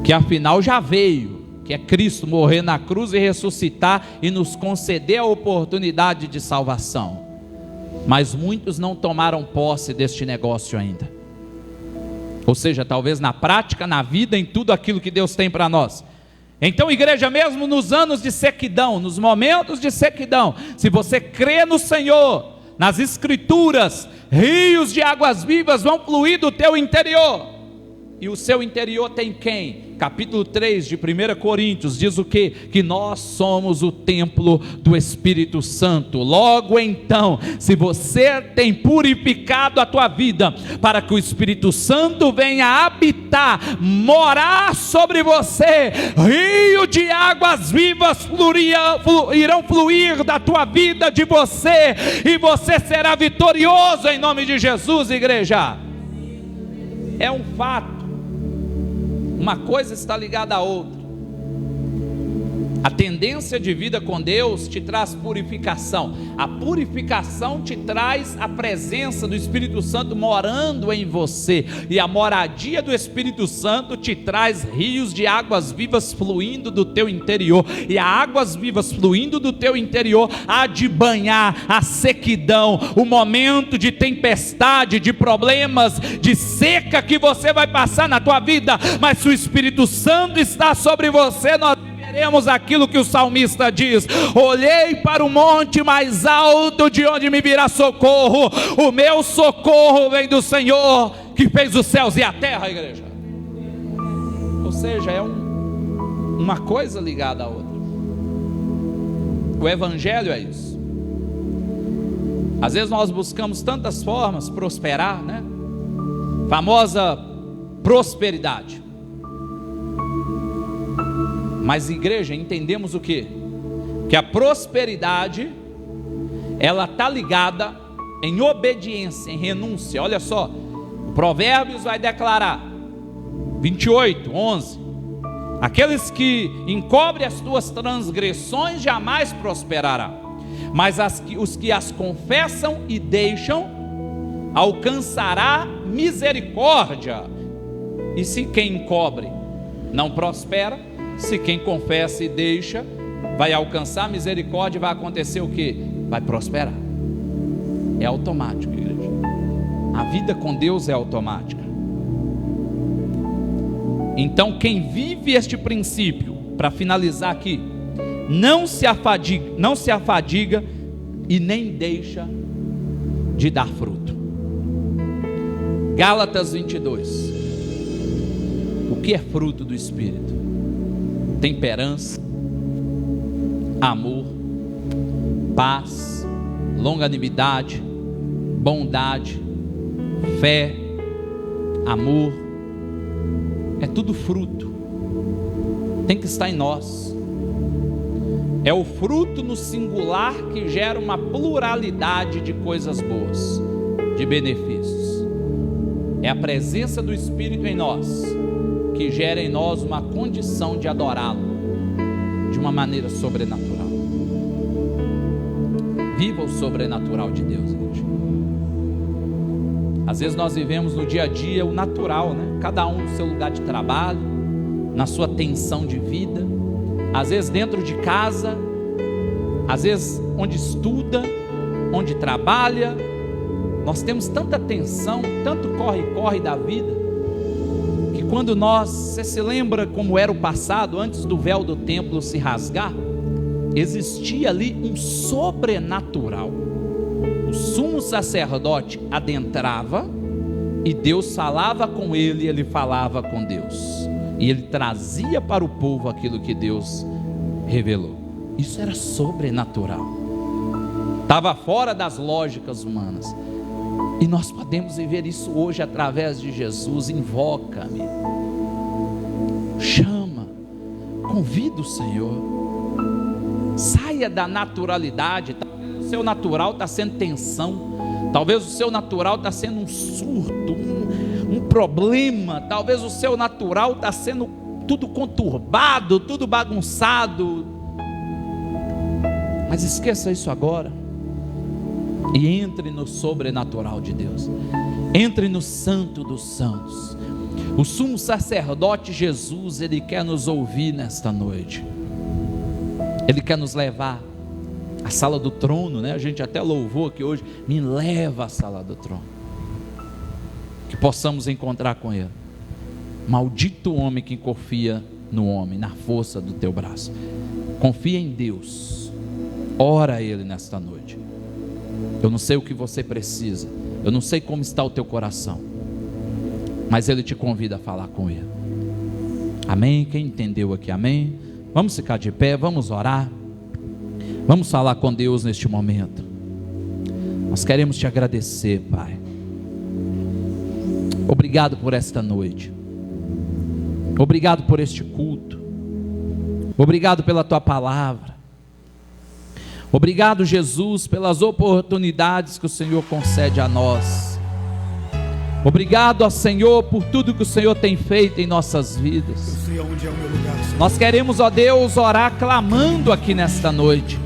Que afinal já veio. Que é Cristo morrer na cruz e ressuscitar e nos conceder a oportunidade de salvação. Mas muitos não tomaram posse deste negócio ainda. Ou seja, talvez na prática, na vida, em tudo aquilo que Deus tem para nós. Então, igreja, mesmo nos anos de sequidão, nos momentos de sequidão, se você crê no Senhor, nas Escrituras, rios de águas vivas vão fluir do teu interior. E o seu interior tem quem? Capítulo 3 de 1 Coríntios diz o quê? Que nós somos o templo do Espírito Santo. Logo então, se você tem purificado a tua vida, para que o Espírito Santo venha habitar, morar sobre você, rio de águas vivas irão fluir da tua vida, de você, e você será vitorioso em nome de Jesus, igreja. É um fato. Uma coisa está ligada à outra. A tendência de vida com Deus te traz purificação. A purificação te traz a presença do Espírito Santo morando em você. E a moradia do Espírito Santo te traz rios de águas vivas fluindo do teu interior. E a águas vivas fluindo do teu interior há de banhar a sequidão, o momento de tempestade, de problemas, de seca que você vai passar na tua vida. Mas se o Espírito Santo está sobre você, nós veremos aquilo que o salmista diz: olhei para o monte mais alto, de onde me virá socorro. O meu socorro vem do Senhor, que fez os céus e a terra, igreja. Ou seja, é uma coisa ligada à outra. O evangelho é isso. Às vezes nós buscamos tantas formas prosperar, né? Famosa prosperidade. Mas, igreja, entendemos o quê? Que a prosperidade, ela está ligada em obediência, em renúncia. Olha só, o Provérbios vai declarar, 28, 11: aqueles que encobrem as tuas transgressões jamais prosperará, mas os que as confessam e deixam, alcançará misericórdia. E se quem encobre não prospera, se quem confessa e deixa, vai alcançar misericórdia, vai acontecer o que? Vai prosperar. É automático, igreja. A vida com Deus é automática. Então, quem vive este princípio, para finalizar aqui, não se afadiga e nem deixa de dar fruto. Gálatas 22. O que é fruto do Espírito? Temperança, amor, paz, longanimidade, bondade, fé, amor. É tudo fruto. Tem que estar em nós. É o fruto no singular que gera uma pluralidade de coisas boas, de benefícios. É a presença do Espírito em nós que gera em nós uma condição de adorá-lo de uma maneira sobrenatural. Viva o sobrenatural de Deus, igreja. Às vezes nós vivemos no dia a dia o natural, né? Cada um no seu lugar de trabalho, na sua tensão de vida, às vezes dentro de casa, às vezes onde estuda, onde trabalha. Nós temos tanta tensão, tanto corre-corre da vida, que quando você se lembra como era o passado, antes do véu do templo se rasgar, existia ali um sobrenatural. O sumo sacerdote adentrava, e Deus falava com ele, ele falava com Deus, e ele trazia para o povo aquilo que Deus revelou. Isso era sobrenatural, estava fora das lógicas humanas, e nós podemos viver isso hoje através de Jesus. Invoca-me, chama, convida o Senhor, saia da naturalidade. Talvez o seu natural está sendo tensão, talvez o seu natural está sendo um surto, um problema, talvez o seu natural está sendo tudo conturbado, tudo bagunçado, mas esqueça isso agora e entre no sobrenatural de Deus, entre no santo dos santos. O sumo sacerdote Jesus, ele quer nos ouvir nesta noite, ele quer nos levar à sala do trono, né? A gente até louvou aqui hoje, me leva à sala do trono, que possamos encontrar com ele. Maldito o homem que confia no homem, na força do teu braço. Confia em Deus, ora a ele nesta noite. Eu não sei o que você precisa, eu não sei como está o teu coração, mas ele te convida a falar com ele. Amém? Quem entendeu aqui, amém? Vamos ficar de pé, vamos orar, vamos falar com Deus neste momento. Nós queremos te agradecer, Pai. Obrigado por esta noite, obrigado por este culto, obrigado pela tua palavra. Obrigado, Jesus, pelas oportunidades que o Senhor concede a nós. Obrigado, ó Senhor, por tudo que o Senhor tem feito em nossas vidas. Eu sei onde é o meu lugar, Senhor. Nós queremos, ó Deus, orar clamando aqui nesta noite.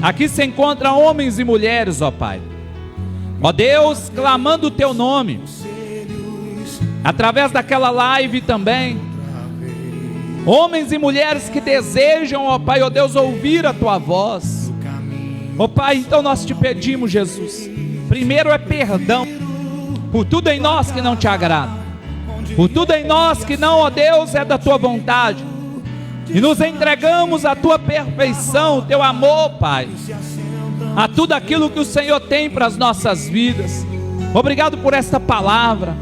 Aqui se encontram homens e mulheres, ó Pai, ó Deus, clamando o teu nome, através daquela live também. Homens e mulheres que desejam, ó Pai, ó Deus, ouvir a tua voz. Ó Pai, então nós te pedimos, Jesus, primeiro é perdão por tudo em nós que não te agrada, por tudo em nós que não, ó Deus, é da tua vontade, e nos entregamos à tua perfeição, o teu amor, Pai, a tudo aquilo que o Senhor tem para as nossas vidas. Obrigado por esta palavra.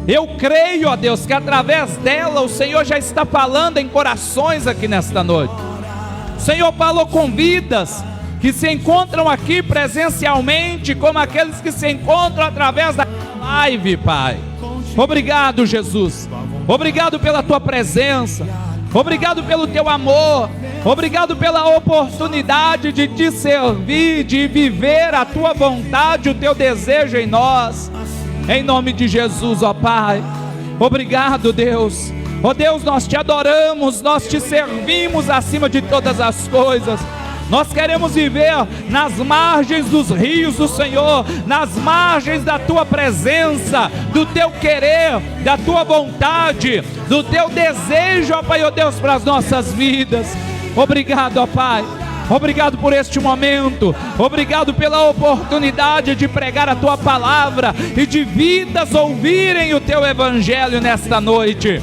Eu creio, ó Deus, que através dela o Senhor já está falando em corações aqui nesta noite. O Senhor falou com vidas que se encontram aqui presencialmente, como aqueles que se encontram através da live, Pai. Obrigado, Jesus. Obrigado pela tua presença. Obrigado pelo teu amor. Obrigado pela oportunidade de te servir, de viver a tua vontade, o teu desejo em nós. Em nome de Jesus, ó Pai. Obrigado, Deus. Ó Deus, nós te adoramos, nós te servimos acima de todas as coisas. Nós queremos viver nas margens dos rios do Senhor, nas margens da tua presença, do teu querer, da tua vontade, do teu desejo, ó Pai, ó Deus, para as nossas vidas. Obrigado, ó Pai. Obrigado por este momento, obrigado pela oportunidade de pregar a tua palavra e de vidas ouvirem o teu evangelho nesta noite.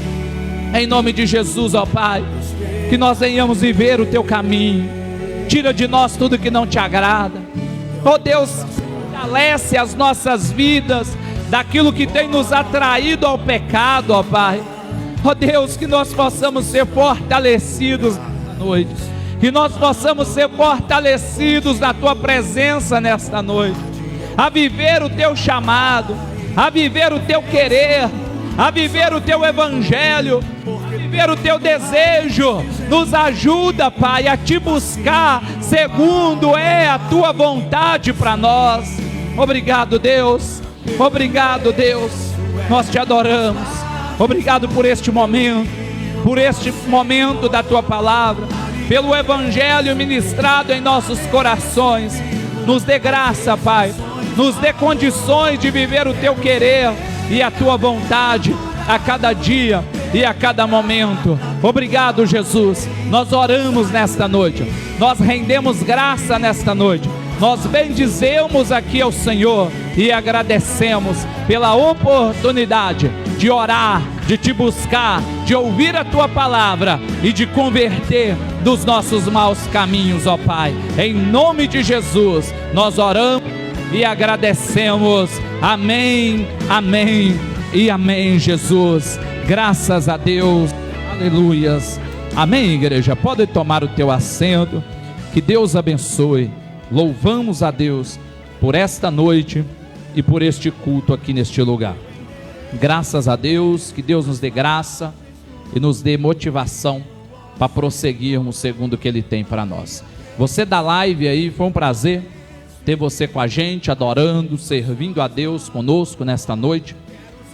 Em nome de Jesus, ó Pai, que nós venhamos viver o teu caminho. Tira de nós tudo que não te agrada, ó Deus, fortalece as nossas vidas daquilo que tem nos atraído ao pecado, ó Pai. Ó Deus, que nós possamos ser fortalecidos nesta noite, que nós possamos ser fortalecidos na tua presença nesta noite, a viver o teu chamado, a viver o teu querer, a viver o teu evangelho, a viver o teu desejo. Nos ajuda, Pai, a te buscar segundo é a tua vontade para nós. Obrigado, Deus. Obrigado, Deus. Nós te adoramos. Obrigado por este momento da tua palavra, pelo evangelho ministrado em nossos corações. Nos dê graça, Pai, nos dê condições de viver o teu querer e a tua vontade a cada dia e a cada momento. Obrigado, Jesus. Nós oramos nesta noite, nós rendemos graça nesta noite, nós bendizemos aqui ao Senhor e agradecemos pela oportunidade de orar, de te buscar, de ouvir a tua palavra e de converter dos nossos maus caminhos, ó Pai. Em nome de Jesus, nós oramos e agradecemos. Amém, amém e amém, Jesus. Graças a Deus. Aleluias. Amém, igreja. Pode tomar o teu assento. Que Deus abençoe. Louvamos a Deus por esta noite e por este culto aqui neste lugar. Graças a Deus. Que Deus nos dê graça e nos dê motivação para prosseguirmos segundo o que Ele tem para nós. Você da live aí, foi um prazer ter você com a gente, adorando, servindo a Deus conosco nesta noite.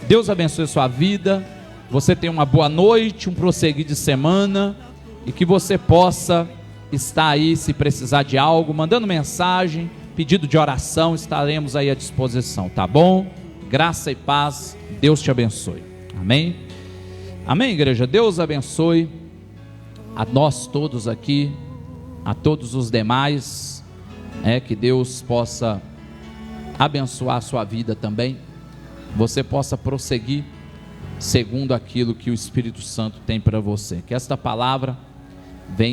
Deus abençoe sua vida. Você tenha uma boa noite, um prosseguir de semana, e que você possa estar aí, se precisar de algo, mandando mensagem, pedido de oração, estaremos aí à disposição, tá bom? Graça e paz, Deus te abençoe. Amém? Amém, igreja? Deus abençoe a nós todos aqui, a todos os demais, que Deus possa abençoar a sua vida também, você possa prosseguir segundo aquilo que o Espírito Santo tem para você, que esta palavra